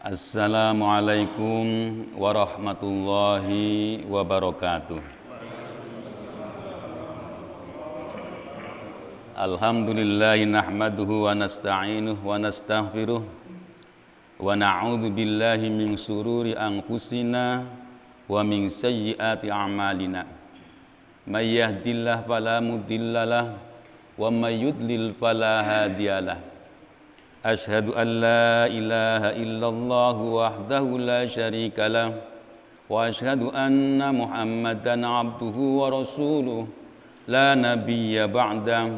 Assalamualaikum warahmatullahi wabarakatuh. Alhamdulillahi nahmaduhu wa nasta'inuhu wa nastaghfiruh wa na'udzu billahi min sururi anfusina wa min sayyiati a'malina. May yahdihillahu fala mudhillalah wa may yudlil fala hadiyalah. Asyhadu an la ilaha illallah wahdahu la syarika lah wa asyhadu anna Muhammadan abduhu wa rasuluh la nabiyya ba'dah.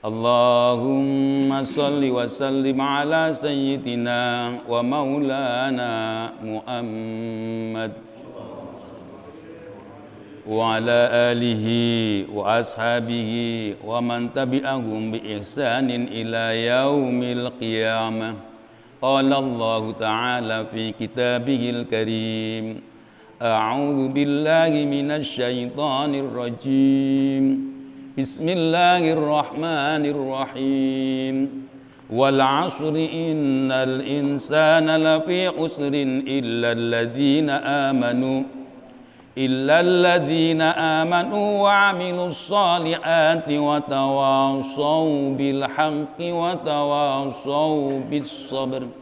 Allahumma salli wa sallim ala sayyidina wa maulana Muhammad wa ala alihi wa ashabihi wa man tabi'ahum bi ihsanin ila yaumil qiyamah. Qala Allah ta'ala fi kitabihil karim, a'udzu billahi minasy syaithanir rajim. Bismillahirrahmanirrahim. Wal 'asri innal insana lafi khusrin illa alladzina amanu wa 'amilus solihati wa tawashaw bil haqqi wa tawashaw bis sabr.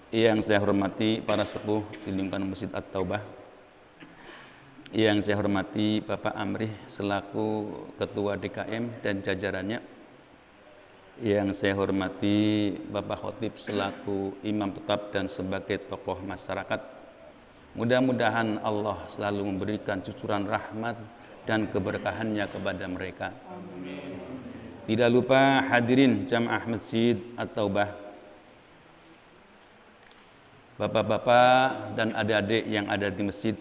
Yang saya hormati para sepuh di lingkungan Masjid At-Taubah, yang saya hormati Bapak Amrih selaku Ketua DKM dan jajarannya, yang saya hormati Bapak Khotib selaku Imam Tetap dan sebagai tokoh masyarakat. Mudah-mudahan Allah selalu memberikan cucuran rahmat dan keberkahannya kepada mereka. Amin. Tidak lupa hadirin jamaah Masjid At-Taubah, bapak-bapak dan adik-adik yang ada di masjid,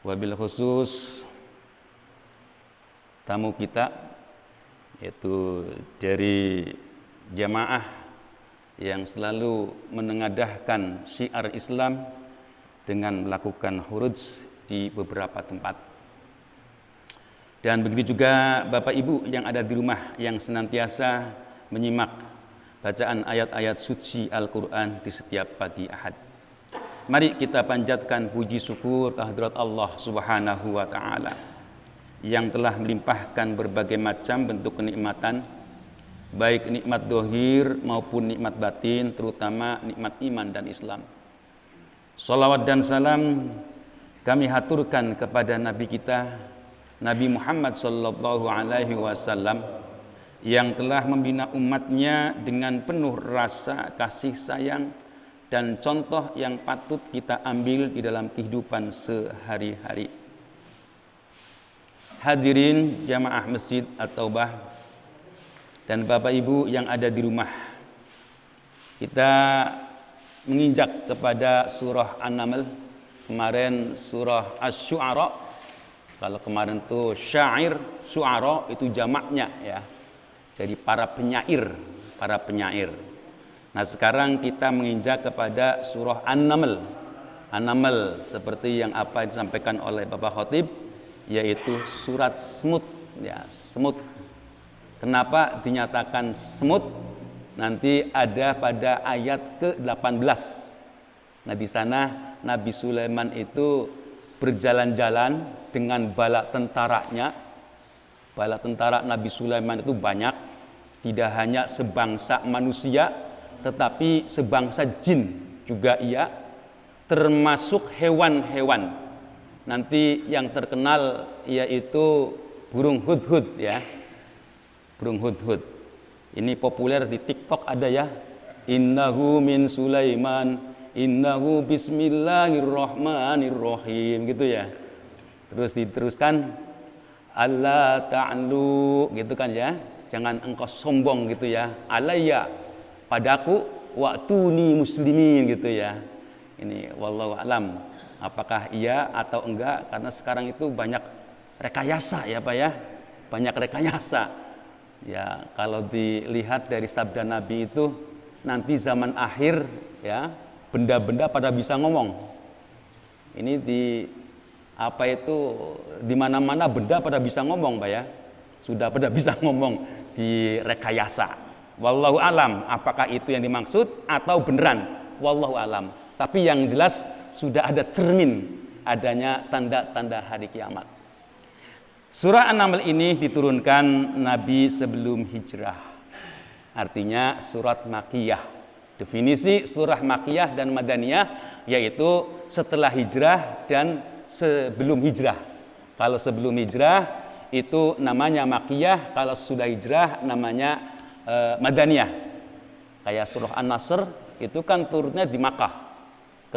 wabil khusus tamu kita yaitu dari jamaah yang selalu menengadahkan syiar Islam dengan melakukan huruj di beberapa tempat. Dan begitu juga Bapak Ibu yang ada di rumah yang senantiasa menyimak bacaan ayat-ayat suci Al-Quran di setiap pagi Ahad. Mari kita panjatkan puji syukur kehadirat Allah Subhanahu wa Ta'ala yang telah melimpahkan berbagai macam bentuk kenikmatan, baik nikmat dohir maupun nikmat batin, terutama nikmat iman dan Islam. Salawat dan salam kami haturkan kepada Nabi kita, Nabi Muhammad sallallahu alaihi wasallam, yang telah membina umatnya dengan penuh rasa kasih sayang dan contoh yang patut kita ambil di dalam kehidupan sehari-hari. Hadirin jamaah Masjid At-Taubah dan Bapak Ibu yang ada di rumah, kita menginjak kepada surah An-Naml. Kemarin surah Asy-Syu'ara. Kalau kemarin itu syair, syu'ara itu jamaknya ya. Jadi para penyair. Nah, sekarang kita menginjak kepada surah An-Naml. An-Naml seperti yang apa disampaikan oleh Bapak Khotib, yaitu surat semut ya, semut. Kenapa dinyatakan semut? Nanti ada pada ayat ke-18. Nah, di sana Nabi Sulaiman itu berjalan-jalan dengan bala tentaranya. Bala tentara Nabi Sulaiman itu banyak, tidak hanya sebangsa manusia, tetapi sebangsa jin juga iya, termasuk hewan-hewan. Nanti yang terkenal yaitu burung hudhud ya. Burung hudhud. Ini populer di TikTok ada ya. Innahu min Sulaiman, innahu bismillahirrahmanirrahim gitu ya. Terus diteruskan alla ta'lu gitu kan ya. Jangan engkau sombong gitu ya. Alayya padaku wa'tuni muslimin gitu ya. Ini wallahu alam. Apakah iya atau enggak, karena sekarang itu banyak rekayasa ya Pak ya. Banyak rekayasa. Ya, kalau dilihat dari sabda Nabi itu, nanti zaman akhir ya, benda-benda pada bisa ngomong. Ini di apa itu, di mana-mana benda pada bisa ngomong, Pak ya. Sudah pada bisa ngomong di rekayasa. Wallahu alam, apakah itu yang dimaksud atau beneran? Wallahu alam. Tapi yang jelas sudah ada cermin adanya tanda-tanda hari kiamat. Surah An-Naml ini diturunkan Nabi sebelum hijrah. Artinya surat Makkiyah. Definisi surah Makkiyah dan Madaniyah yaitu setelah hijrah dan sebelum hijrah. Kalau sebelum hijrah itu namanya Makkiyah, kalau sudah hijrah namanya Madaniyah. Kayak surah An-Nasr itu kan turunnya di Makkah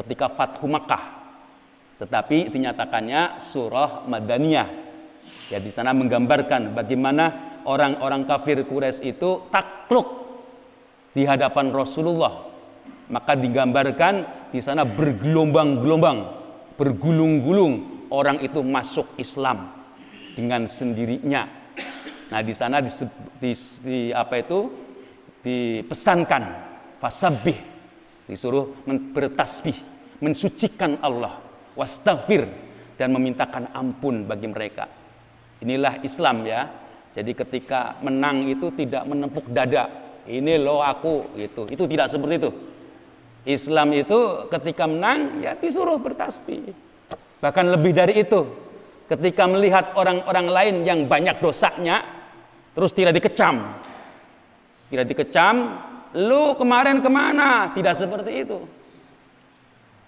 ketika Fathu Makkah. Tetapi dinyatakannya surah Madaniyah. Ya, di sana menggambarkan bagaimana orang-orang kafir Quraisy itu takluk di hadapan Rasulullah. Maka digambarkan di sana bergelombang-gelombang, bergulung-gulung orang itu masuk Islam dengan sendirinya. Nah, di sana dipesankan fasabbih, disuruh bertasbih, mensucikan Allah, wastaghfir, dan memintakan ampun bagi mereka. Inilah Islam ya. Jadi ketika menang itu tidak menepuk dada. Ini loh aku gitu. Itu tidak seperti itu. Islam itu ketika menang ya disuruh bertasbih. Bahkan lebih dari itu. Ketika melihat orang-orang lain yang banyak dosanya terus tidak dikecam. Tidak dikecam, lu kemarin kemana? Tidak seperti itu.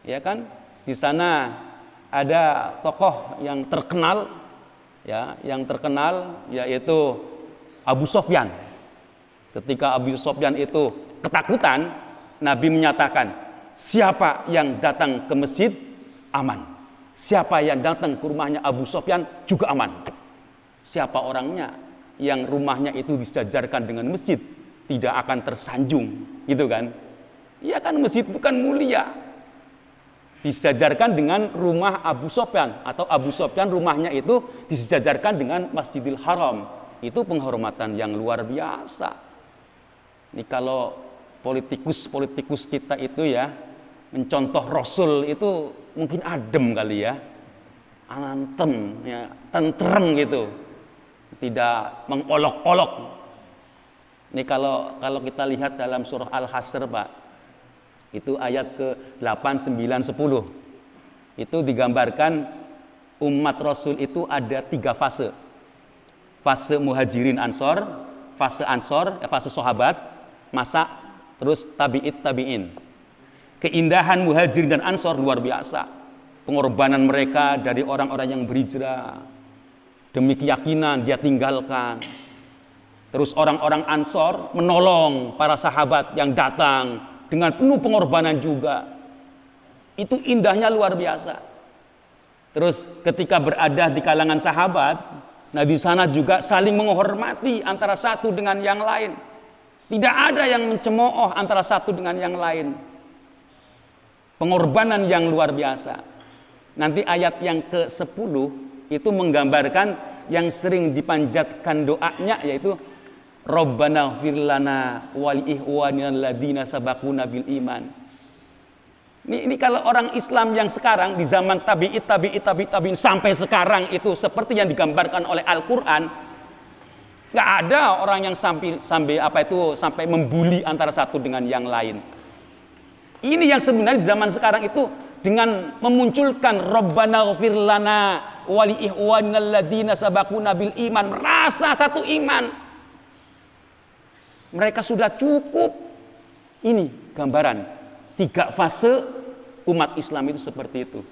Ya kan? Di sana ada tokoh yang terkenal, ya, yaitu Abu Sofyan. Ketika Abu Sofyan itu ketakutan, Nabi menyatakan, siapa yang datang ke masjid aman. Siapa yang datang ke rumahnya Abu Sofyan juga aman. Siapa orangnya yang rumahnya itu disejajarkan dengan masjid tidak akan tersanjung, gitu kan? Iya kan, masjid itu kan mulia. Disejajarkan dengan rumah Abu Sofyan, atau Abu Sofyan rumahnya itu disejajarkan dengan Masjidil Haram. Itu penghormatan yang luar biasa. Ini kalau politikus kita itu ya mencontoh Rasul itu mungkin adem kali ya, antem ya, tentrem gitu, tidak mengolok-olok. Ini kalau kita lihat dalam surah Al-Hasyr, Pak, itu ayat ke-8, 9, 10. Itu digambarkan umat Rasul itu ada 3 fase. Fase muhajirin ansor, fase sahabat, masa, terus tabi'in. Keindahan muhajirin dan ansor luar biasa. Pengorbanan mereka dari orang-orang yang berhijrah. Demi keyakinan dia tinggalkan. Terus orang-orang ansor menolong para sahabat yang datang dengan penuh pengorbanan juga. Itu indahnya luar biasa. Terus ketika berada di kalangan sahabat, nah di sana juga saling menghormati antara satu dengan yang lain. Tidak ada yang mencemooh antara satu dengan yang lain. Pengorbanan yang luar biasa. Nanti ayat yang ke-10 itu menggambarkan yang sering dipanjatkan doanya, yaitu Rabbana ighfir lana wa li ikhwanina alladziina sabaquna bil iman. Ini kalau orang Islam yang sekarang di zaman tabi'in sampai sekarang itu seperti yang digambarkan oleh Al-Qur'an, enggak ada orang yang sampai membuli antara satu dengan yang lain. Ini yang sebenarnya di zaman sekarang itu dengan memunculkan Rabbana ighfir lana wa li ikhwanina alladziina sabaquna bil iman, rasa satu iman. Mereka sudah cukup. Ini gambaran 3 fase umat Islam itu seperti itu.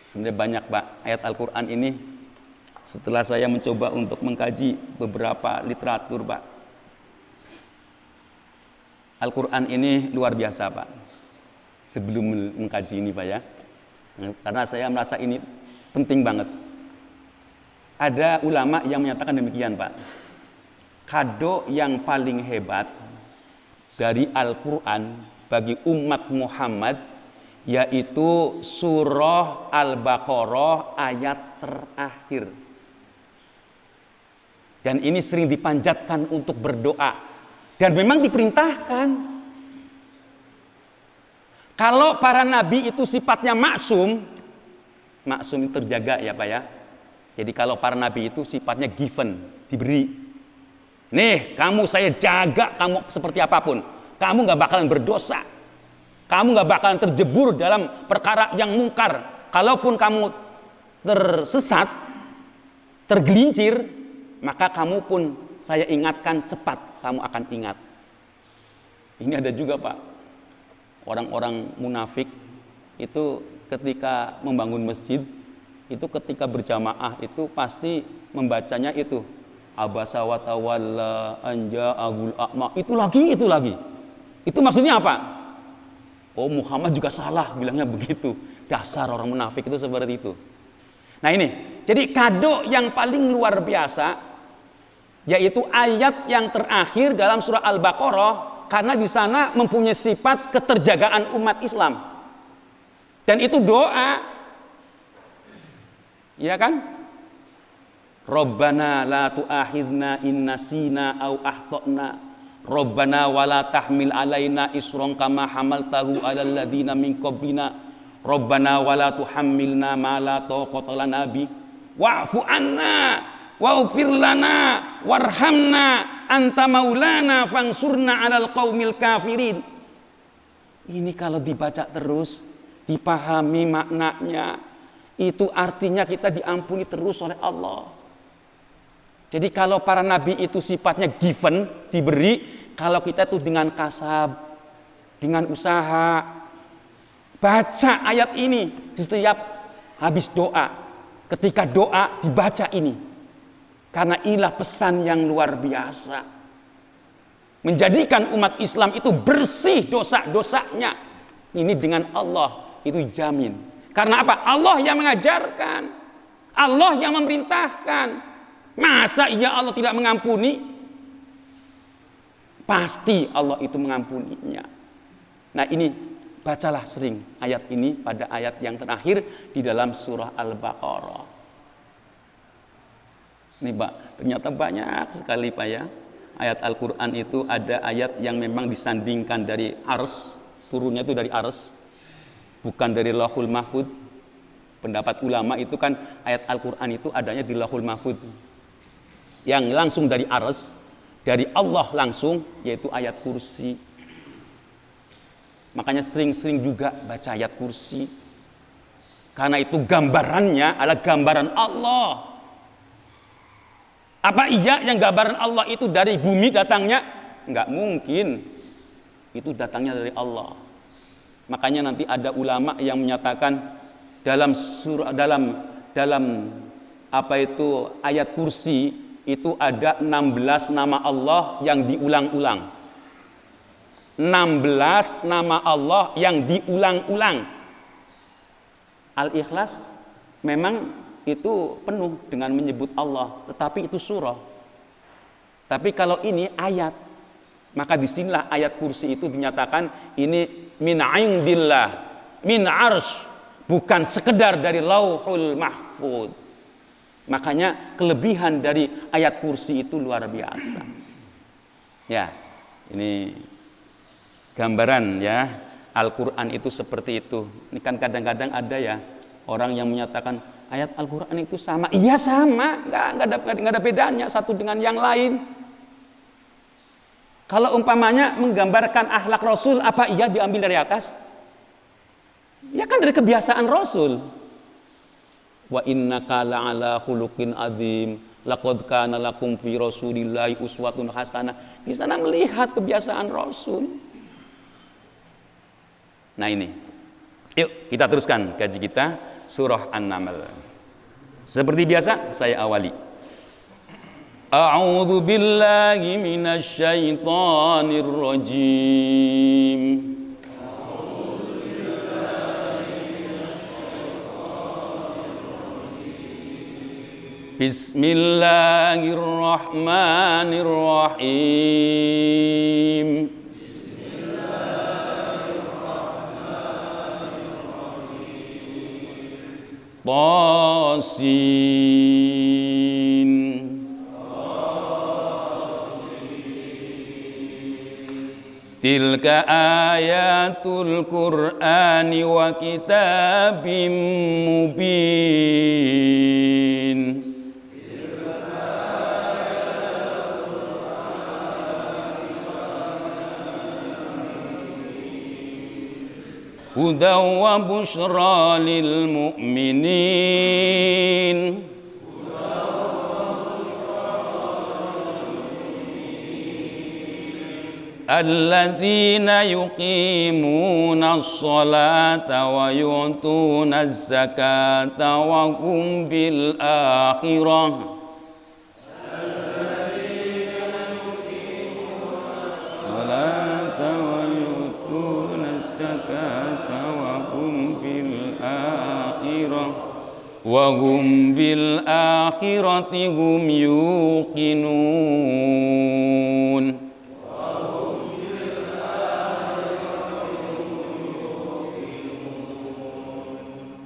Sebenarnya banyak, Pak, ayat Al-Quran ini. Setelah saya mencoba untuk mengkaji beberapa literatur, Pak, Al-Quran ini luar biasa, Pak. Sebelum mengkaji ini, Pak, ya, karena saya merasa ini penting banget. Ada ulama yang menyatakan demikian, Pak. Kado yang paling hebat dari Al-Quran bagi umat Muhammad yaitu surah Al-Baqarah ayat terakhir. Dan ini sering dipanjatkan untuk berdoa. Dan memang diperintahkan. Kalau para nabi itu sifatnya maksum itu terjaga ya, Pak, ya. Jadi kalau para nabi itu sifatnya given, diberi. Nih, kamu saya jaga kamu seperti apapun. Kamu nggak bakalan berdosa. Kamu nggak bakalan terjebur dalam perkara yang mungkar. Kalaupun kamu tersesat, tergelincir, maka kamu pun saya ingatkan cepat kamu akan ingat. Ini ada juga Pak, orang-orang munafik itu ketika membangun masjid, itu ketika berjamaah itu pasti membacanya itu abasa wa tawalla anja'ahul a'ma. Itu lagi. Itu maksudnya apa? Oh, Muhammad juga salah bilangnya begitu. Dasar orang munafik itu seperti itu. Nah ini, jadi kado yang paling luar biasa yaitu ayat yang terakhir dalam surah Al-Baqarah, karena di sana mempunyai sifat keterjagaan umat Islam. Dan itu doa. Ya kan? Rabbana la tu'akhidna in nasina au akhtana. Rabbana wala tahmil alaina isran kama hamaltahu alal ladzina min qablina. Rabbana wala tuhammilna ma la taqata lana bi. Wa'fu anna waghfir lana warhamna anta maulana fansurna 'alal qaumil kafirin. Ini kalau dibaca terus, dipahami maknanya, itu artinya kita diampuni terus oleh Allah. Jadi kalau para nabi itu sifatnya given, diberi, kalau kita itu dengan kasab, dengan usaha, baca ayat ini setiap habis doa. Ketika doa dibaca ini. Karena inilah pesan yang luar biasa. Menjadikan umat Islam itu bersih dosa-dosanya. Ini dengan Allah itu jamin. Karena apa? Allah yang mengajarkan. Allah yang memerintahkan. Masa iya Allah tidak mengampuni? Pasti Allah itu mengampuninya. Nah ini, bacalah sering ayat ini pada ayat yang terakhir di dalam surah Al-Baqarah. Nih Pak, ternyata banyak sekali Pak ya. Ayat Al-Quran itu ada ayat yang memang disandingkan dari ars. Turunnya itu dari ars. Bukan dari Lauhul Mahfud. Pendapat ulama itu kan ayat Al-Quran itu adanya di Lauhul Mahfud. Yang langsung dari ars, dari Allah langsung, yaitu ayat kursi. Makanya sering-sering juga baca ayat kursi. Karena itu gambarannya adalah gambaran Allah. Apa iya yang gambaran Allah itu dari bumi datangnya? Enggak mungkin. Itu datangnya dari Allah. Makanya nanti ada ulama yang menyatakan dalam surah dalam apa itu ayat kursi itu ada 16 nama Allah yang diulang-ulang. 16 nama Allah yang diulang-ulang. Al-Ikhlas memang itu penuh dengan menyebut Allah, tetapi itu surah. Tapi kalau ini ayat, maka disinilah ayat kursi itu dinyatakan ini min indillah, min arsh, bukan sekedar dari Lauhul Mahfud. Makanya kelebihan dari ayat kursi itu luar biasa. Ya, ini gambaran ya, Al-Quran itu seperti itu. Ini kan kadang-kadang ada ya orang yang menyatakan ayat Al-Quran itu sama. Iya sama, nggak ada bedanya satu dengan yang lain. Kalau umpamanya menggambarkan akhlak Rasul, apa iya diambil dari atas? Ya kan dari kebiasaan Rasul. Wa innaka la'ala khuluqin adzim, laqad kana lakum fi Rasulillahi uswatun hasanah. Di sana melihat kebiasaan Rasul. Nah ini. Yuk kita teruskan kaji kita surah An-Naml. Seperti biasa saya awali. A'udzu billahi minasy syaithanir rajim. Bismillahirrahmanirrahim. Tasin. Tilka ayatul Qur'ani wa kitabim mubin. هدى وبشرى للمؤمنين الذين يقيمون الصلاة ويؤتون الزكاة وهم بالآخرة وهم بالآخرة هم يوقنون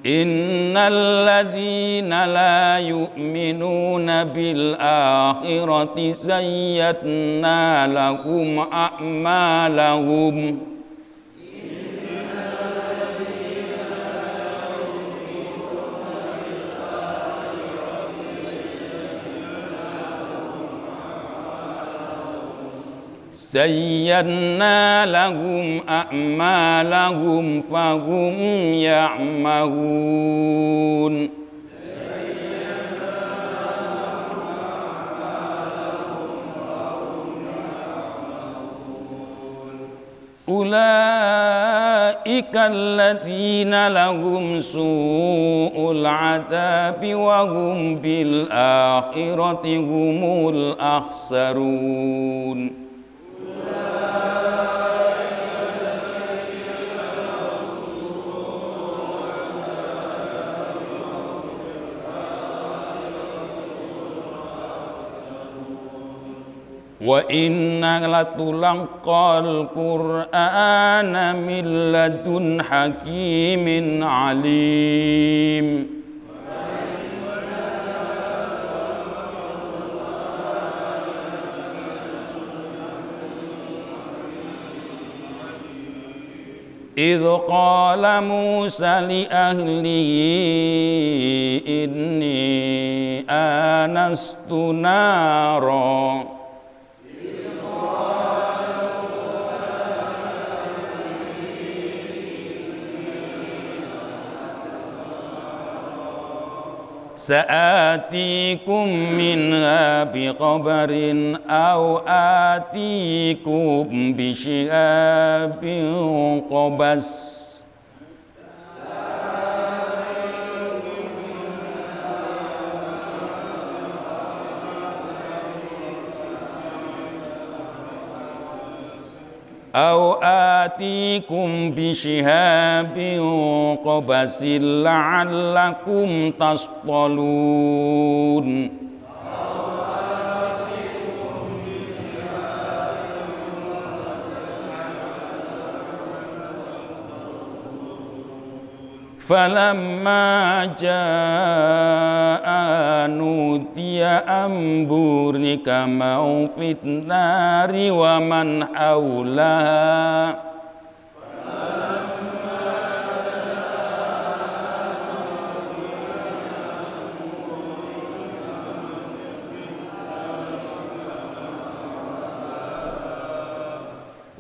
إن الذين لا يؤمنون بالآخرة زينا لهم أعمالهم زينا لهم أعمالهم فهم يعمهون أولئك الذين لهم سوء العذاب وهم بالآخرة هم الأخسرون وإنك لتلقى القرآن من لدن حكيم عليم إذ قال موسى لأهله إني آنست نارا سآتيكم منها بخبر أو آتيكم بشهاب قبس أو آتيكم بشهاب قبس لعلكم تصطلون فلما جاء نودي أن بورك من في النار ومن حولها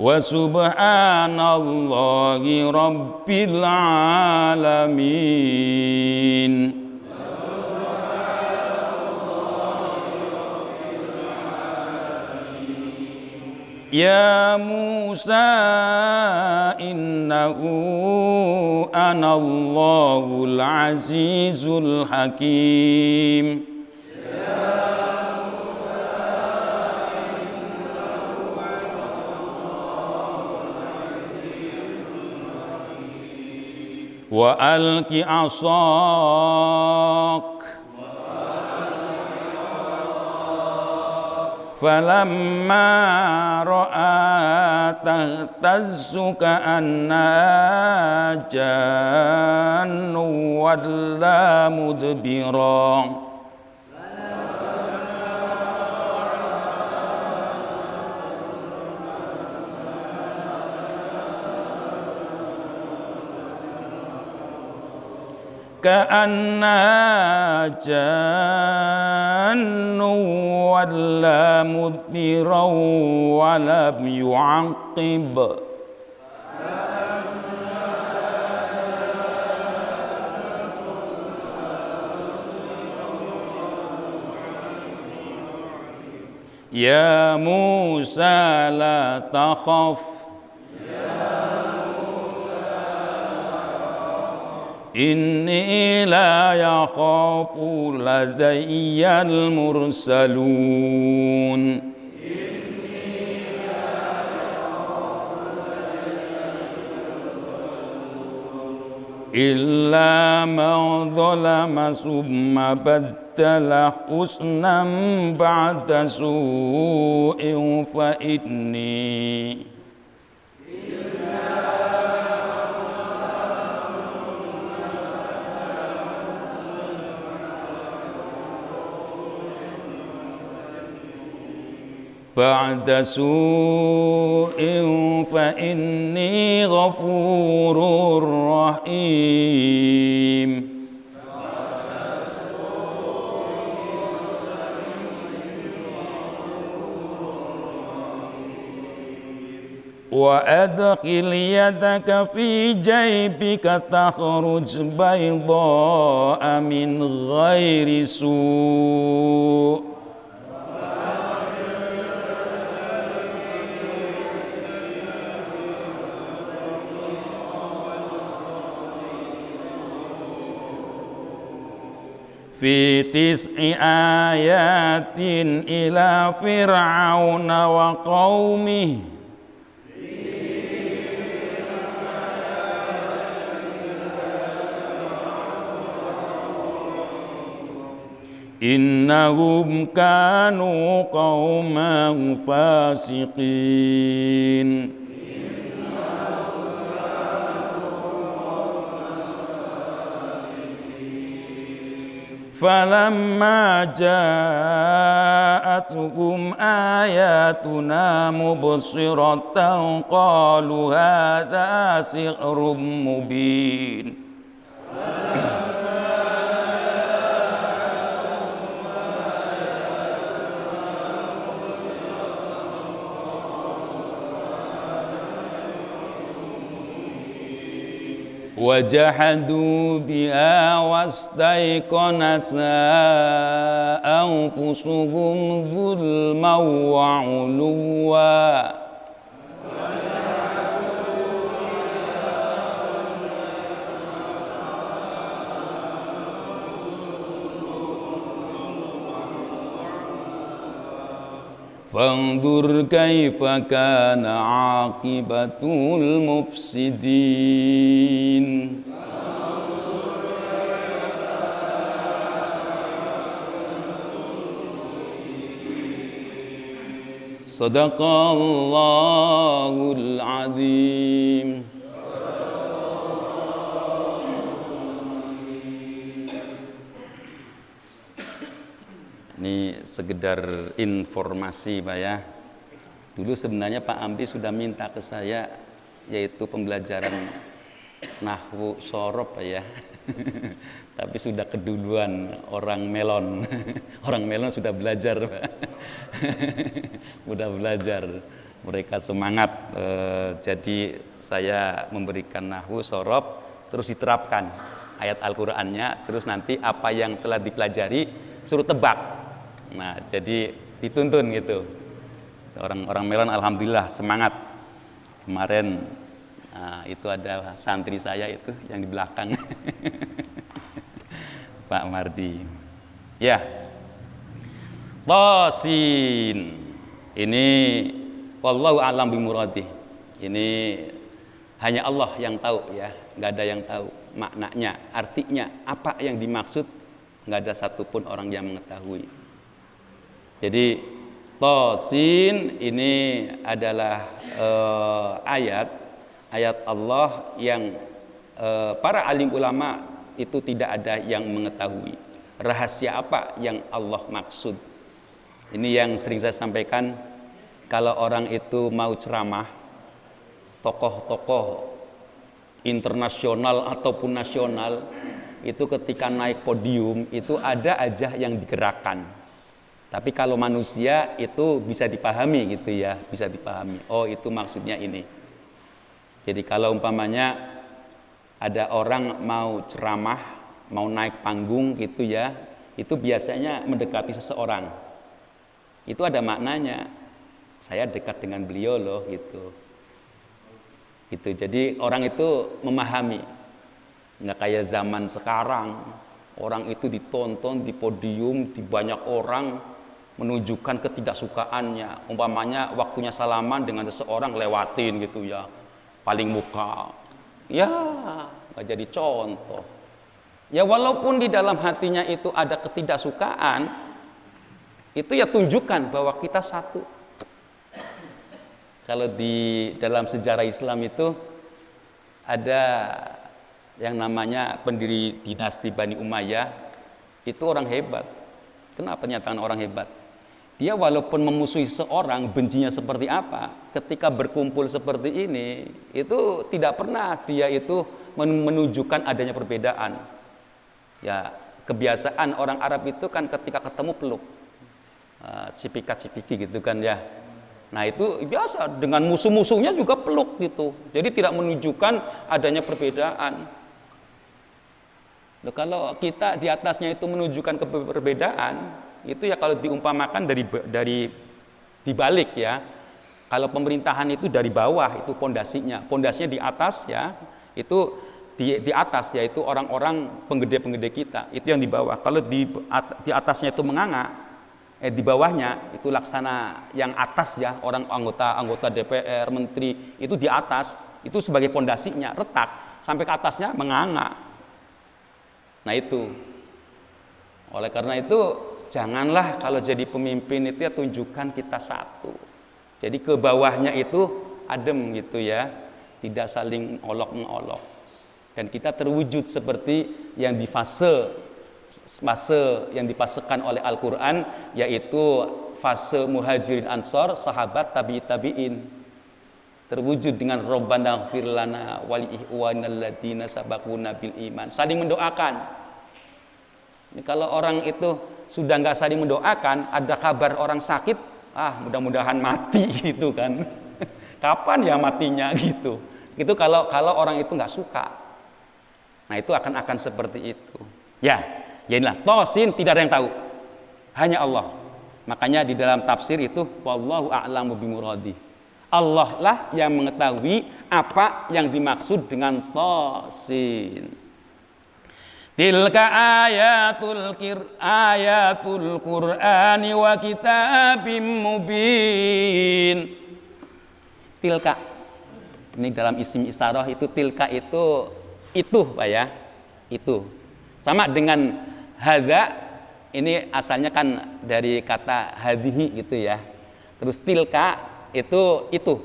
وسبحان الله رب العالمين يا موسى إنه أنا الله العزيز الحكيم وألق عصاك فلما رأى تهتز كأنها جان ولا مدبرا كأنها جان ولا مدبرا ولم يعقب Ya Musa la takhaf inni la yakhafu ladayyal mursalun. Illa man zalama summa baddala husnan ba'da su'in fa inni ba'da su'in fa inni ghafurur rahim. Wa adkhil yadaka fi jaybika takhruj bayda'a min ghairi su'. Fi tis'i ayatin ila fir'auna wa qaumihi innahum kanu qauman fasiqin. Falamma ja'atuhum ayatuna mubsiratan qalu hadza sihrun mubin. Wajahadu biha wastaiqanatha anfusuhum zulman wa 'uluwa. Fanzur kaifa kana aqibatul mufsidin. Sadaqallahul azim. Ini sekedar informasi Pak ya. Dulu sebenarnya Pak Amri sudah minta ke saya yaitu pembelajaran nahwu sorob Pak ya. Tapi sudah keduluan orang melon. Orang melon sudah belajar Pak. Sudah belajar. Mereka semangat. Jadi saya memberikan nahwu sorob terus diterapkan ayat Al-Qur'annya, terus nanti apa yang telah dipelajari suruh tebak. Nah, jadi dituntun gitu. Orang-orang melon alhamdulillah semangat. Kemarin itu ada santri saya itu yang di belakang. Pak Mardi. Ya. Tasin. Ini wallahu a'lam bimuradih. Ini hanya Allah yang tahu ya, nggak ada yang tahu maknanya, artinya apa yang dimaksud, nggak ada satupun orang yang mengetahui. Jadi Tasin ini adalah ayat Allah yang para alim ulama itu tidak ada yang mengetahui rahasia apa yang Allah maksud. Ini yang sering saya sampaikan, kalau orang itu mau ceramah, tokoh-tokoh internasional ataupun nasional itu ketika naik podium itu ada aja yang digerakkan. Tapi kalau manusia itu bisa dipahami gitu ya, bisa dipahami. Oh, itu maksudnya ini. Jadi kalau umpamanya ada orang mau ceramah, mau naik panggung gitu ya, itu biasanya mendekati seseorang. Itu ada maknanya. Saya dekat dengan beliau loh gitu. Gitu. Jadi orang itu memahami. Nggak kayak zaman sekarang. Orang itu ditonton di podium, di banyak orang menunjukkan ketidaksukaannya. Umpamanya waktunya salaman dengan seseorang lewatin gitu ya. Paling muka. Ya, nggak jadi contoh. Ya walaupun di dalam hatinya itu ada ketidaksukaan, itu ya tunjukkan bahwa kita satu. Kalau di dalam sejarah Islam itu ada yang namanya pendiri dinasti Bani Umayyah, itu orang hebat. Kenapa nyatakan orang hebat? Dia walaupun memusuhi seorang, bencinya seperti apa, ketika berkumpul seperti ini, itu tidak pernah dia itu menunjukkan adanya perbedaan. Ya, kebiasaan orang Arab itu kan ketika ketemu peluk, cipika-cipiki gitu kan ya. Nah itu biasa, dengan musuh-musuhnya juga peluk gitu. Jadi tidak menunjukkan adanya perbedaan. Loh, kalau kita di atasnya itu menunjukkan perbedaan, itu ya kalau diumpamakan dari dibalik ya. Kalau pemerintahan itu dari bawah, itu pondasinya. Pondasinya di atas ya, itu di atas yaitu orang-orang penggede-penggede kita. Itu yang di bawah. Kalau di atasnya itu menganga, di bawahnya itu laksana yang atas ya, orang anggota DPR, menteri, itu di atas, itu sebagai pondasinya, retak, sampai ke atasnya menganga. Nah itu. Oleh karena itu, janganlah kalau jadi pemimpin itu ya tunjukkan kita satu. Jadi ke bawahnya itu adem gitu ya, tidak saling olok-olok. Dan kita terwujud seperti yang di fase yang dipasekan oleh Al-Quran, yaitu fase muhajirin ansor, sahabat tabi'in. Terwujud dengan Rabbana ighfir lana wa li ikhwanil ladzina sabaquna bil iman. Saling mendoakan. Ini kalau orang itu sudah nggak saling mendoakan, ada kabar orang sakit, mudah-mudahan mati gitu kan. Kapan ya matinya gitu. Itu kalau orang itu nggak suka. Nah itu akan seperti itu. Ya inilah Tosin, tidak ada yang tahu, hanya Allah. Makanya di dalam tafsir itu wallahu a'lamu bimuradi. Allah lah yang mengetahui apa yang dimaksud dengan Tosin. Tilka ayatul Qur'ani wa kitabim mubin. Tilka. Ini dalam isim isyarah itu tilka itu Pak ya. Itu. Sama dengan hadza, ini asalnya kan dari kata hadhihi gitu ya. Terus tilka itu.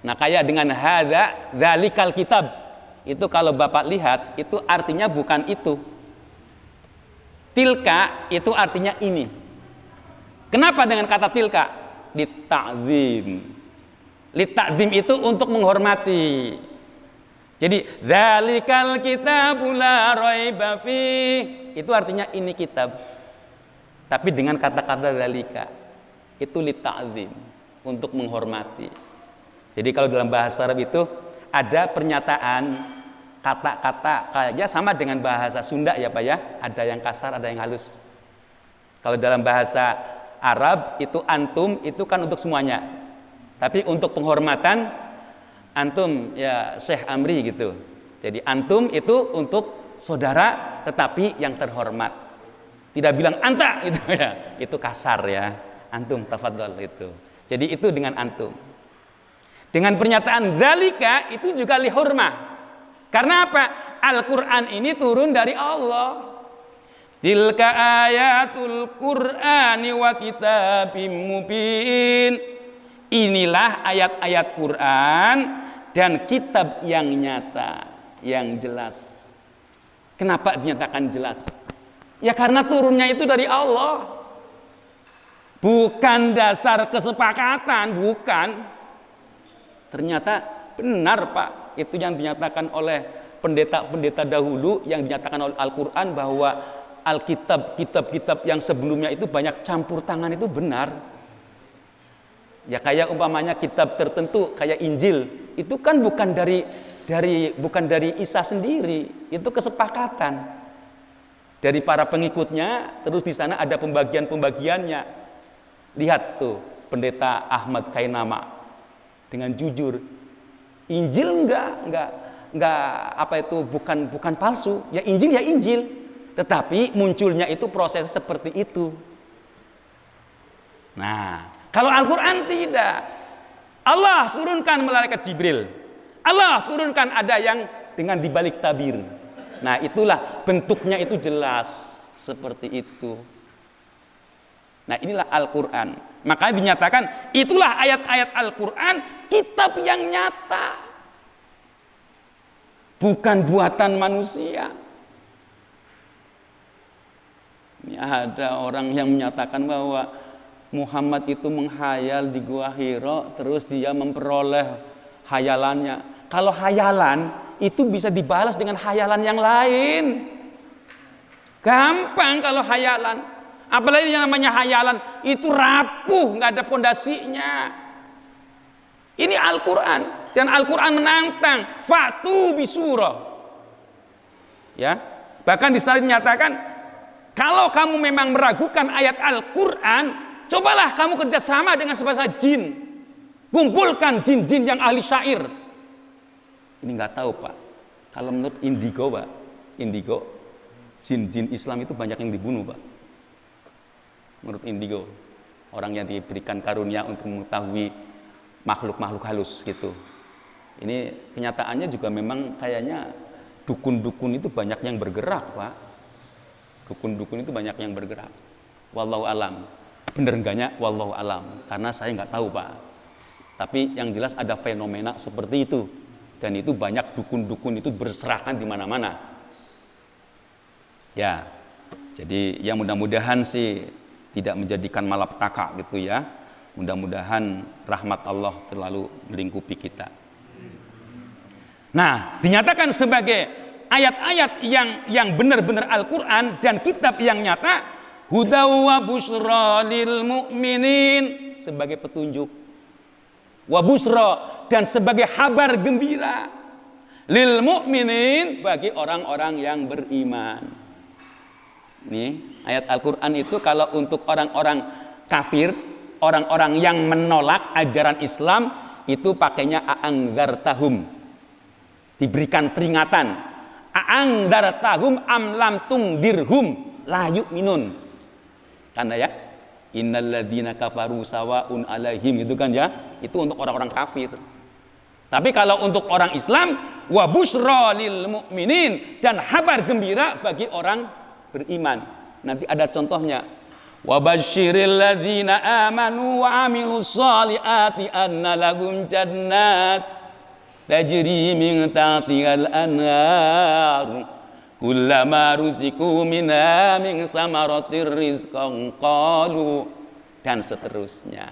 Nah, kayak dengan hadza dzalikal kitab. Itu kalau Bapak lihat itu artinya bukan itu. Tilka itu artinya ini. Kenapa dengan kata tilka? Litakzim. Litakzim itu untuk menghormati. Jadi dzalikal kitabul la raiba fih, itu artinya ini kitab. Tapi dengan kata-kata dzalika itu litakzim, untuk menghormati. Jadi kalau dalam bahasa Arab itu ada pernyataan kata-kata kayaknya sama dengan bahasa Sunda ya Pak ya, ada yang kasar, ada yang halus. Kalau dalam bahasa Arab itu antum itu kan untuk semuanya. Tapi untuk penghormatan antum ya Syekh Amri gitu. Jadi antum itu untuk saudara tetapi yang terhormat. Tidak bilang anta gitu ya. Itu kasar ya. Antum tafadhol itu. Jadi itu dengan antum. Dengan pernyataan dzalika itu juga lihurmah. Karena apa? Al-Qur'an ini turun dari Allah. Tilka ayatul Qur'ani wa kitabim mubin. Inilah ayat-ayat Quran dan kitab yang nyata, yang jelas. Kenapa dinyatakan jelas? Ya karena turunnya itu dari Allah. Bukan dasar kesepakatan, bukan. Ternyata benar Pak, itu yang dinyatakan oleh pendeta-pendeta dahulu, yang dinyatakan oleh Al-Quran bahwa kitab-kitab yang sebelumnya itu banyak campur tangan, itu benar. Ya kayak umpamanya kitab tertentu kayak Injil, itu kan bukan dari Isa sendiri, itu kesepakatan dari para pengikutnya, terus di sana ada pembagian-pembagiannya. Lihat tuh Pendeta Ahmad Kainama dengan jujur. Injil enggak apa itu bukan palsu. Ya Injil ya Injil. Tetapi munculnya itu proses seperti itu. Nah, kalau Al-Qur'an tidak. Allah turunkan malaikat Jibril. Allah turunkan ada yang dengan dibalik tabir. Nah, itulah bentuknya itu jelas seperti itu. Nah, inilah Al-Qur'an. Makanya dinyatakan itulah ayat-ayat Al-Qur'an, kitab yang nyata. Bukan buatan manusia. Ini ada orang yang menyatakan bahwa Muhammad itu menghayal di Gua Hira, terus dia memperoleh hayalannya. Kalau hayalan itu bisa dibalas dengan hayalan yang lain. Gampang kalau hayalan. Apalagi yang namanya hayalan itu rapuh, nggak ada pondasinya. Ini Al-Quran dan Al-Quran menantang. Fatu bisurah. Ya, bahkan di sana dinyatakan kalau kamu memang meragukan ayat Al-Quran, cobalah kamu kerjasama dengan sebangsa jin. Kumpulkan jin-jin yang ahli syair. Ini nggak tahu Pak. Kalau menurut Indigo Pak, Indigo, jin-jin Islam itu banyak yang dibunuh Pak. Menurut Indigo, orang yang diberikan karunia untuk mengetahui makhluk-makhluk halus gitu. Ini kenyataannya juga memang kayaknya dukun-dukun itu banyak yang bergerak Pak. Dukun-dukun itu banyak yang bergerak. Wallahu alam. Bener enggaknya wallahu alam, karena saya nggak tahu Pak. Tapi yang jelas ada fenomena seperti itu. Dan itu banyak dukun-dukun itu berserakan di mana-mana. Ya, jadi ya mudah-mudahan sih tidak menjadikan malapetaka gitu ya. Mudah-mudahan rahmat Allah terlalu melingkupi kita. Nah, dinyatakan sebagai ayat-ayat yang benar-benar Al-Quran dan kitab yang nyata, hudaw wa busyra lil mu'minin, sebagai petunjuk, wa busyra, dan sebagai kabar gembira, lil mu'minin, bagi orang-orang yang beriman. Nih, ayat Al-Quran itu kalau untuk orang-orang kafir, orang-orang yang menolak ajaran Islam, itu pakainya a'angdzartahum, diberikan peringatan. A'angdzartahum am lam tungdirhum la yu'minun. Karena ya, innalladzina kafaru sawaun alaihim, itu kan ya, itu untuk orang-orang kafir. Tapi kalau untuk orang Islam, wa busyra lil mu'minin, dan kabar gembira bagi orang beriman. Nanti ada contohnya. Wa basyiril ladzina amanu wa amilus sholihati anna lahum jannat tajri min tahtihal anhar kullama ruziqu minha min thamaratir rizqan qalu, dan seterusnya.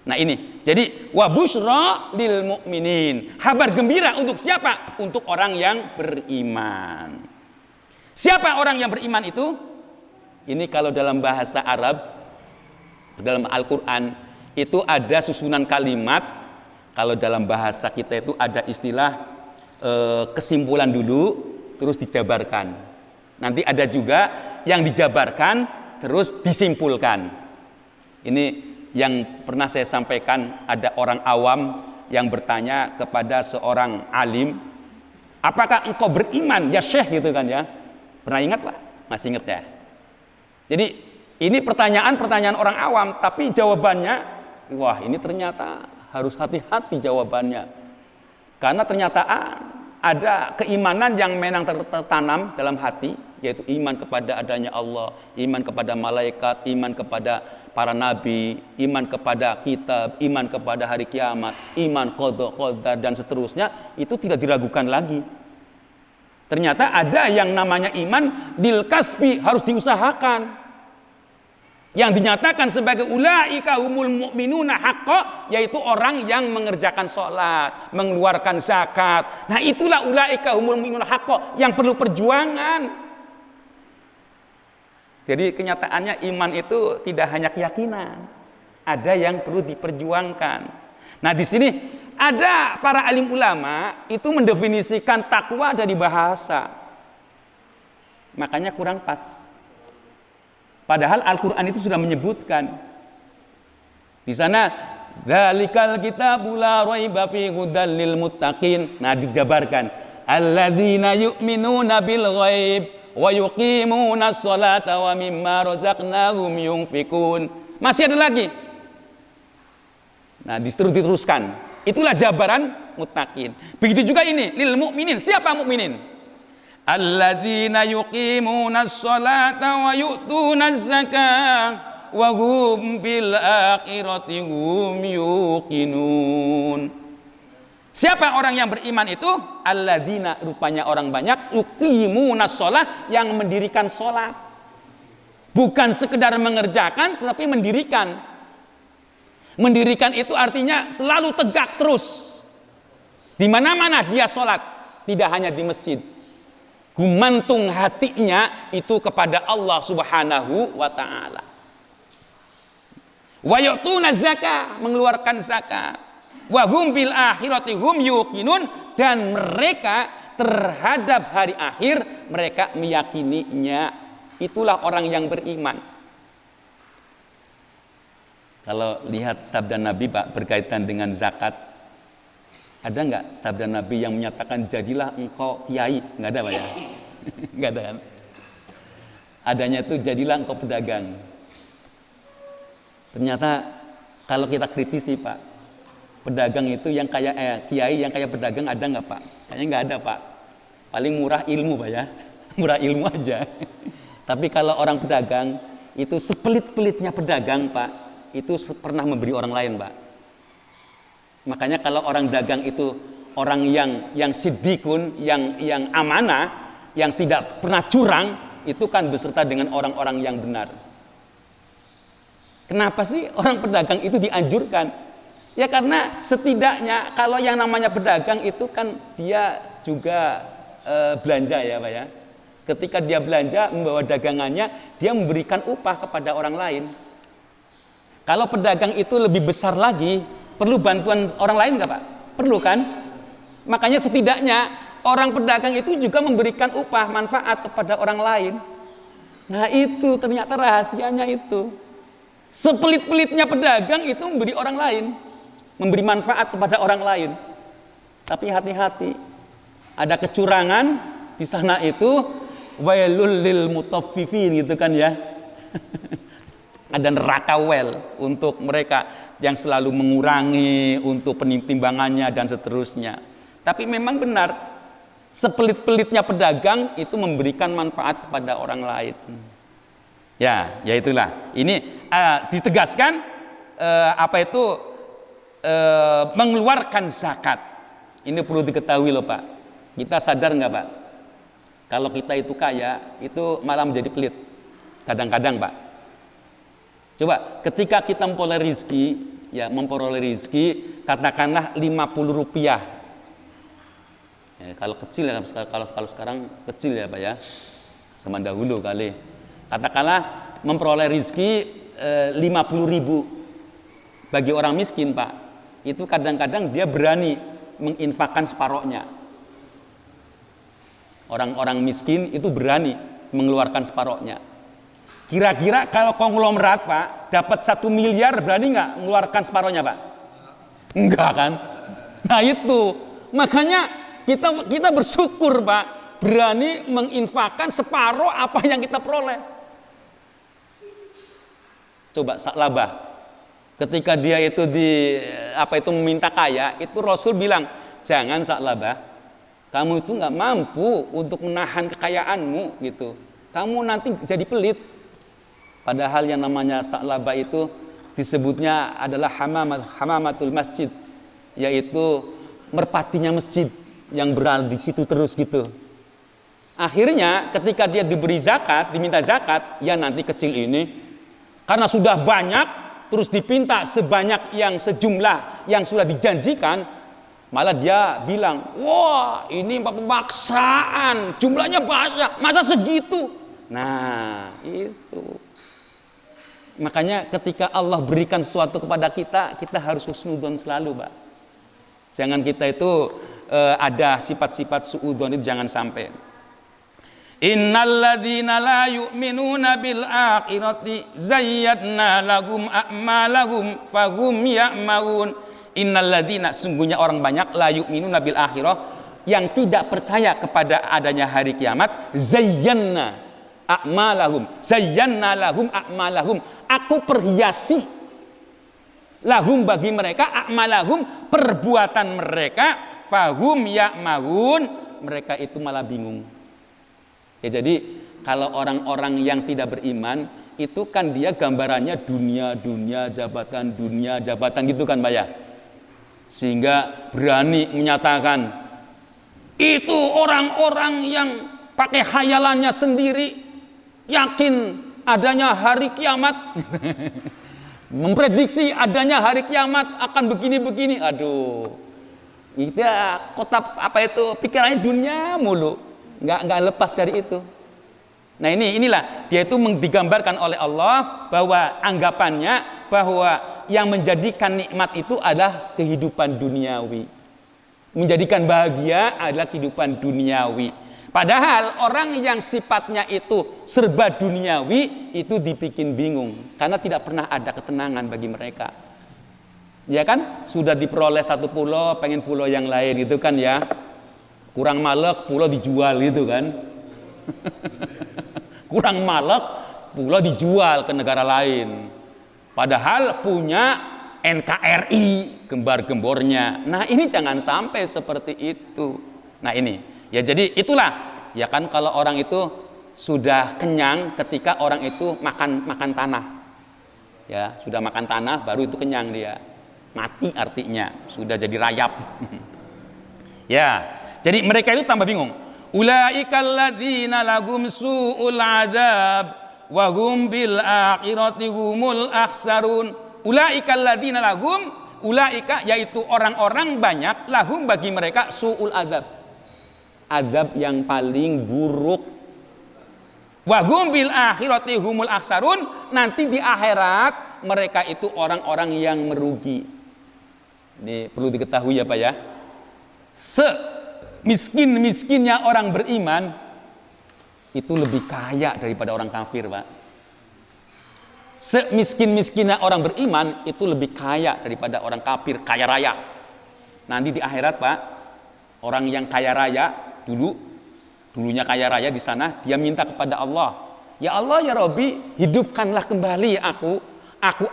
Nah ini, jadi wa busyra lil mu'minin, kabar gembira untuk siapa? Untuk orang yang beriman. Siapa orang yang beriman itu? Ini kalau dalam bahasa Arab, dalam Al-Quran itu ada susunan kalimat. Kalau dalam bahasa kita itu ada istilah kesimpulan dulu, terus dijabarkan. Nanti ada juga yang dijabarkan, terus disimpulkan. Ini yang pernah saya sampaikan, ada orang awam yang bertanya kepada seorang alim, apakah engkau beriman ya Syekh, gitu kan ya. Pernah ingat Pak? Masih ingat ya? Jadi ini pertanyaan orang awam, tapi jawabannya, wah ini ternyata harus hati-hati jawabannya. Karena ternyata ada keimanan yang memang tertanam dalam hati, yaitu iman kepada adanya Allah, iman kepada malaikat, iman kepada para nabi, iman kepada kitab, iman kepada hari kiamat, iman qada qadar dan seterusnya, itu tidak diragukan lagi. Ternyata ada yang namanya iman bil kasbi, harus diusahakan. Yang dinyatakan sebagai ulaika humul mu'minuna haqqo, yaitu orang yang mengerjakan sholat, mengeluarkan zakat. Nah itulah ulaika humul mu'minuna haqqo, yang perlu perjuangan. Jadi kenyataannya iman itu tidak hanya keyakinan, ada yang perlu diperjuangkan. Nah di sini ada para alim ulama itu mendefinisikan takwa dari bahasa, makanya kurang pas. Padahal Al-Quran itu sudah menyebutkan Di sana dzalikal kitabu la raiba fihi hudal lil muttaqin. Nah, dijabarkan alladzina yu'minuna bil ghaib wa yuqimuna sholata wa mimma razaqnahum yunfikun. Masih ada lagi. Nah, diteruskan. Itulah jabaran muttaqin. Begitu juga ini lil mukminin. Siapa mukminin? Alladzina yuqimuna sholata wa yu'tuna zakah wa hum bil akhirati hum yuqinun. Siapa orang yang beriman itu? Alladzina, rupanya orang banyak, yuqimuna shalah, yang mendirikan salat. Bukan sekedar mengerjakan tetapi mendirikan. Mendirikan itu artinya selalu tegak terus. Di mana-mana dia salat, tidak hanya di masjid. Gumantung hatinya itu kepada Allah Subhanahu wa taala. Wa yu'tuna zakah, mengeluarkan zakat. Wa hum bil akhirati hum yuqinun, dan mereka terhadap hari akhir mereka meyakininya. Itulah orang yang beriman. Kalau lihat sabda Nabi Pak berkaitan dengan zakat, ada nggak sabda Nabi yang menyatakan jadilah engkau kiai? Nggak ada Pak ya? Nggak ada kan? Adanya itu jadilah engkau pedagang. Ternyata kalau kita kritisi Pak, pedagang itu yang kayak kiai yang kayak pedagang ada nggak Pak? Kayaknya nggak ada Pak. Paling murah ilmu Pak ya, murah ilmu aja. Tapi kalau orang pedagang itu sepelit-pelitnya pedagang Pak, itu pernah memberi orang lain Pak. Makanya kalau orang dagang itu orang yang siddiqun, yang amanah, yang tidak pernah curang, itu kan beserta dengan orang-orang yang benar. Kenapa sih orang pedagang itu dianjurkan? Ya karena setidaknya kalau yang namanya pedagang itu kan dia juga belanja ya Pak ya. Ketika dia belanja membawa dagangannya, dia memberikan upah kepada orang lain. Kalau pedagang itu lebih besar lagi, perlu bantuan orang lain nggak Pak? Perlu kan? Makanya setidaknya orang pedagang itu juga memberikan upah manfaat kepada orang lain. Nah itu ternyata rahasianya itu. Sepelit-pelitnya pedagang itu memberi orang lain, memberi manfaat kepada orang lain. Tapi hati-hati, ada kecurangan di sana itu, wailul lil mutaffifin gitu kan ya. Ada neraka wel untuk mereka yang selalu mengurangi untuk penimbangannya dan seterusnya. Tapi memang benar, sepelit-pelitnya pedagang itu memberikan manfaat kepada orang lain. Ya itulah. Ini ditegaskan mengeluarkan zakat. Ini perlu diketahui loh Pak. Kita sadar nggak Pak? Kalau kita itu kaya, itu malah menjadi pelit. Kadang-kadang Pak. Coba ketika kita memperoleh rezeki, katakanlah 50 rupiah. Ya, kalau kecil ya, kalau sekarang kecil ya Pak ya, zaman dahulu kali. Katakanlah memperoleh rezeki 50.000 bagi orang miskin Pak. Itu kadang-kadang dia berani menginfakkan separohnya. Orang-orang miskin itu berani mengeluarkan separohnya. Kira-kira kalau konglomerat Pak dapat 1 miliar, berani nggak mengeluarkan separohnya Pak? Enggak kan? Nah itu makanya kita bersyukur Pak, berani menginfakkan separoh apa yang kita peroleh. Coba Sa'labah, ketika dia itu meminta kaya, itu Rasul bilang, jangan Sa'labah, kamu itu nggak mampu untuk menahan kekayaanmu gitu. Kamu nanti jadi pelit. Padahal yang namanya Sa'labah itu disebutnya adalah hamamatul masjid, yaitu merpatinya masjid yang berada di situ terus gitu. Akhirnya ketika dia diberi zakat, diminta zakat, ya nanti kecil ini karena sudah banyak terus dipinta sebanyak yang sejumlah yang sudah dijanjikan, malah dia bilang, wah ini pemaksaan, jumlahnya banyak, masa segitu? Nah itu. Makanya ketika Allah berikan sesuatu kepada kita, kita harus husnudzon selalu Pak. Jangan kita itu ada sifat-sifat suudzon, itu jangan sampai. Innalladzina la yu'minuna bil akhirati zayyadna lahum a'malahum fahum ya'maun. Innalladzina, sungguhnya orang banyak, la yu'minuna bil akhirah, yang tidak percaya kepada adanya hari kiamat. Zayyadna a'malahum, zayyadna lahum a'malahum, aku perhiasi lahum bagi mereka, a'malahum perbuatan mereka, fahum ya'maun, mereka itu malah bingung. Ya, jadi kalau orang-orang yang tidak beriman itu kan dia gambarannya dunia jabatan gitu kan Pak ya. Sehingga berani menyatakan itu orang-orang yang pakai khayalannya sendiri yakin adanya hari kiamat. Memprediksi adanya hari kiamat akan begini-begini. Aduh. Kita kotak pikirannya dunia mulu. Nggak lepas dari itu. Nah inilah dia itu digambarkan oleh Allah bahwa anggapannya bahwa yang menjadikan nikmat itu adalah kehidupan duniawi, menjadikan bahagia adalah kehidupan duniawi. Padahal orang yang sifatnya itu serba duniawi itu dibikin bingung karena tidak pernah ada ketenangan bagi mereka. Ya kan, sudah diperoleh satu pulau pengen pulau yang lain gitu kan ya. Kurang malek, pulau dijual gitu kan. Kurang malek, pulau dijual ke negara lain. Padahal punya NKRI, gembar-gembornya. Nah ini jangan sampai seperti itu. Nah ini, ya jadi itulah. Ya kan kalau orang itu sudah kenyang ketika orang itu makan tanah. Ya, sudah makan tanah baru itu kenyang dia. Mati artinya, sudah jadi rayap. Ya. Jadi mereka itu tambah bingung. Ulaikal ladzina lahum su'ul adzab wa hum bil akhirati humul akhsarun. Ulaikal ladzina lahum, ulaika yaitu orang-orang banyak, lahum bagi mereka su'ul adzab. Adzab yang paling buruk. Wa hum bil akhirati humul akhsarun, nanti di akhirat mereka itu orang-orang yang merugi. Ini perlu diketahui ya Pak ya. Miskinnya orang beriman itu lebih kaya daripada orang kafir Pak. Semiskinnya orang beriman itu lebih kaya daripada orang kafir kaya raya. Nanti di akhirat Pak, orang yang kaya raya dulunya kaya raya di sana, dia minta kepada Allah, ya Allah ya Robbi, hidupkanlah kembali aku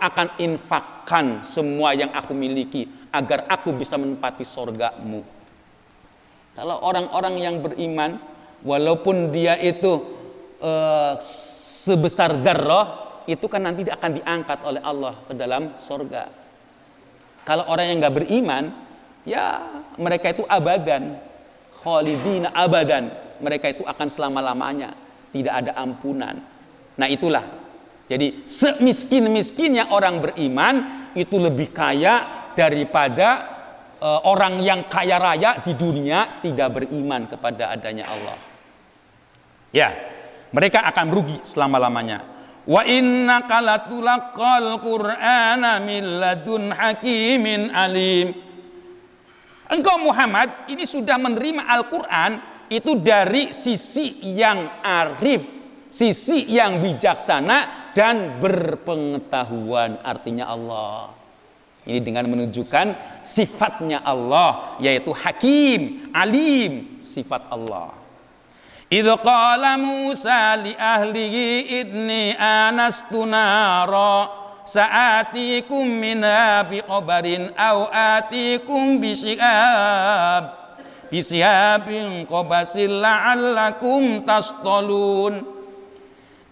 akan infakkan semua yang aku miliki agar aku bisa menempati surga-Mu. Kalau orang-orang yang beriman, walaupun dia itu sebesar dzarrah, itu kan nanti akan diangkat oleh Allah ke dalam surga. Kalau orang yang nggak beriman, ya mereka itu abadan, khalidina abadan, mereka itu akan selama-lamanya, tidak ada ampunan. Nah itulah, jadi semiskin-miskinnya orang beriman itu lebih kaya daripada orang yang kaya raya di dunia tidak beriman kepada adanya Allah. Ya, mereka akan merugi selama-lamanya. Wa innaka latulaqal qur'ana min ladun hakimin alim. Engkau Muhammad ini sudah menerima Al-Qur'an itu dari sisi yang arif, sisi yang bijaksana dan berpengetahuan, artinya Allah. Ini dengan menunjukkan sifatnya Allah, yaitu hakim, alim, sifat Allah. Idh qala Musa li ahlihi idni anastu nara sa'atikum minha biqabarin aw atikum bisihabin qabasil la'allakum tastalun.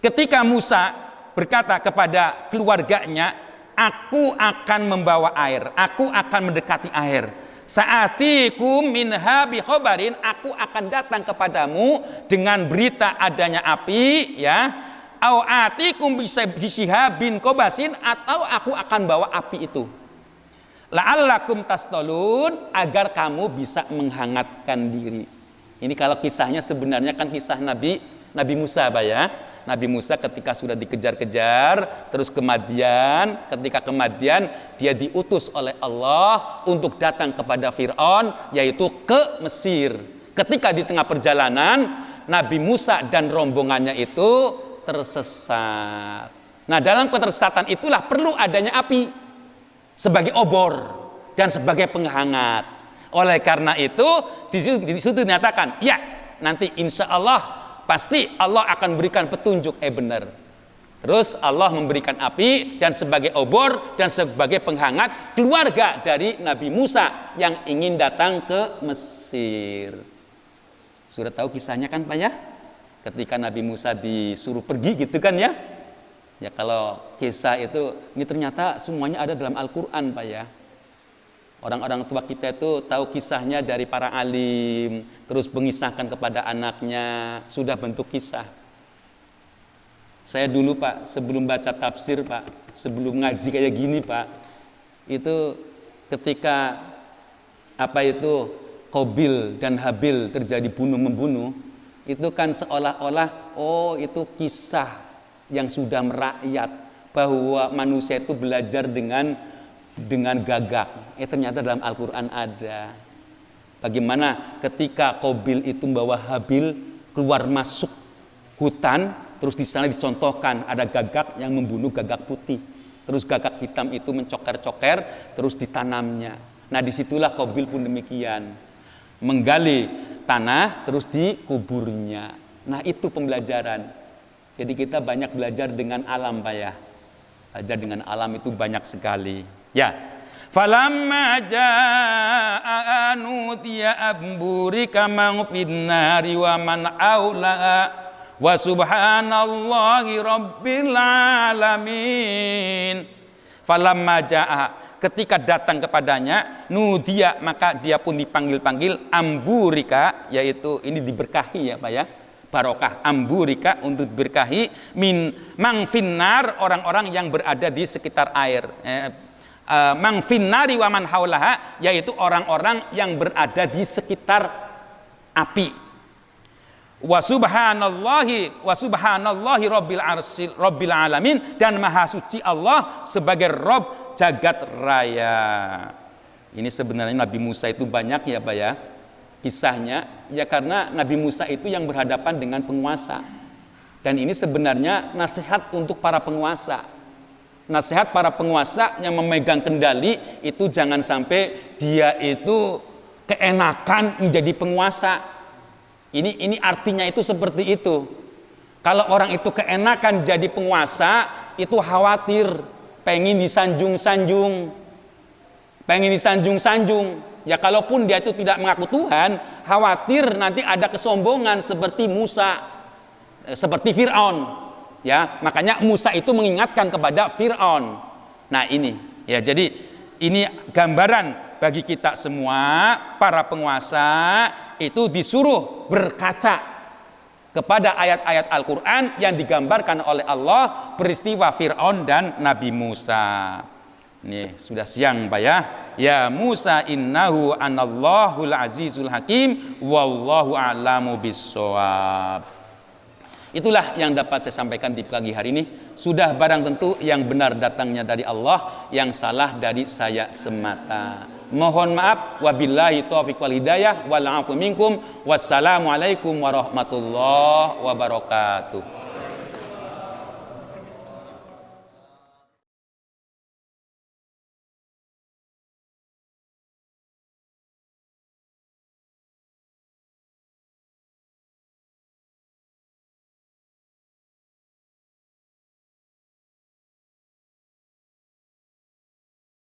Ketika Musa berkata kepada keluarganya, aku akan membawa air, aku akan mendekati air. Sa'atikum minha bi khabarin, aku akan datang kepadamu dengan berita adanya api, ya. Au atikum bisyihabin qabasin, atau aku akan bawa api itu. La'allakum tastalun, agar kamu bisa menghangatkan diri. Ini kalau kisahnya sebenarnya kan kisah Nabi Musa, Pak ya. Nabi Musa ketika sudah dikejar-kejar, terus ketika kemadian dia diutus oleh Allah untuk datang kepada Fir'aun, yaitu ke Mesir. Ketika di tengah perjalanan, Nabi Musa dan rombongannya itu tersesat. Nah, dalam ketersesatan itulah perlu adanya api sebagai obor dan sebagai penghangat. Oleh karena itu di situ dinyatakan, ya nanti insya Allah pasti Allah akan berikan petunjuk, benar. Terus Allah memberikan api dan sebagai obor dan sebagai penghangat keluarga dari Nabi Musa yang ingin datang ke Mesir. Sudah tahu kisahnya kan Pak ya? Ketika Nabi Musa disuruh pergi gitu kan ya? Ya kalau kisah itu, ini ternyata semuanya ada dalam Al-Quran Pak ya. Orang-orang tua kita itu tahu kisahnya dari para alim, terus mengisahkan kepada anaknya, sudah bentuk kisah. Saya dulu Pak, sebelum baca tafsir Pak, sebelum ngaji kayak gini Pak, itu ketika Qabil dan Habil terjadi bunuh-membunuh, itu kan seolah-olah, oh itu kisah yang sudah merakyat, bahwa manusia itu belajar dengan gagak. Ternyata dalam Al-Quran ada. Bagaimana ketika Qabil itu membawa Habil keluar masuk hutan, terus di sana dicontohkan ada gagak yang membunuh gagak putih. Terus gagak hitam itu mencoker-coker, terus ditanamnya. Nah disitulah Qabil pun demikian. Menggali tanah, terus dikuburnya. Nah itu pembelajaran. Jadi kita banyak belajar dengan alam Pak ya. Belajar dengan alam itu banyak sekali. Ya. Falamma jaa'a nudiya amburika man finnari wa man aulaha wa subhanallahi rabbil alamin. Falamma jaa'a, ketika datang kepadanya, nudiya, maka dia pun dipanggil-panggil, amburika, yaitu ini diberkahi ya Pak ya, barokah, amburika untuk diberkahi, min mangfinnar, orang-orang yang berada di sekitar air, mangfinnari wa man haulaha, yaitu orang-orang yang berada di sekitar api. Wa subhanallahi rabbil alamin, dan maha suci Allah sebagai Rob jagat raya. Ini sebenarnya Nabi Musa itu banyak ya Pak ya kisahnya, ya karena Nabi Musa itu yang berhadapan dengan penguasa, dan ini sebenarnya nasihat untuk para penguasa. Nasihat para penguasa yang memegang kendali itu jangan sampai dia itu keenakan menjadi penguasa. Ini artinya itu seperti itu. Kalau orang itu keenakan jadi penguasa, itu khawatir, pengen disanjung-sanjung. Ya kalaupun dia itu tidak mengaku Tuhan, khawatir nanti ada kesombongan seperti Musa, seperti Fir'aun. Ya, makanya Musa itu mengingatkan kepada Fir'aun. Nah ini, ya jadi ini gambaran bagi kita semua, para penguasa itu disuruh berkaca kepada ayat-ayat Al-Quran yang digambarkan oleh Allah peristiwa Fir'aun dan Nabi Musa. Ini sudah siang Pak ya. Ya Musa innahu anallahul azizul hakim wallahu a'lamu bissawab. Itulah yang dapat saya sampaikan di pagi hari ini. Sudah barang tentu yang benar datangnya dari Allah, yang salah dari saya semata. Mohon maaf, wabillahi taufiq wal hidayah, wal afu minkum, wassalamualaikum warahmatullahi wabarakatuh.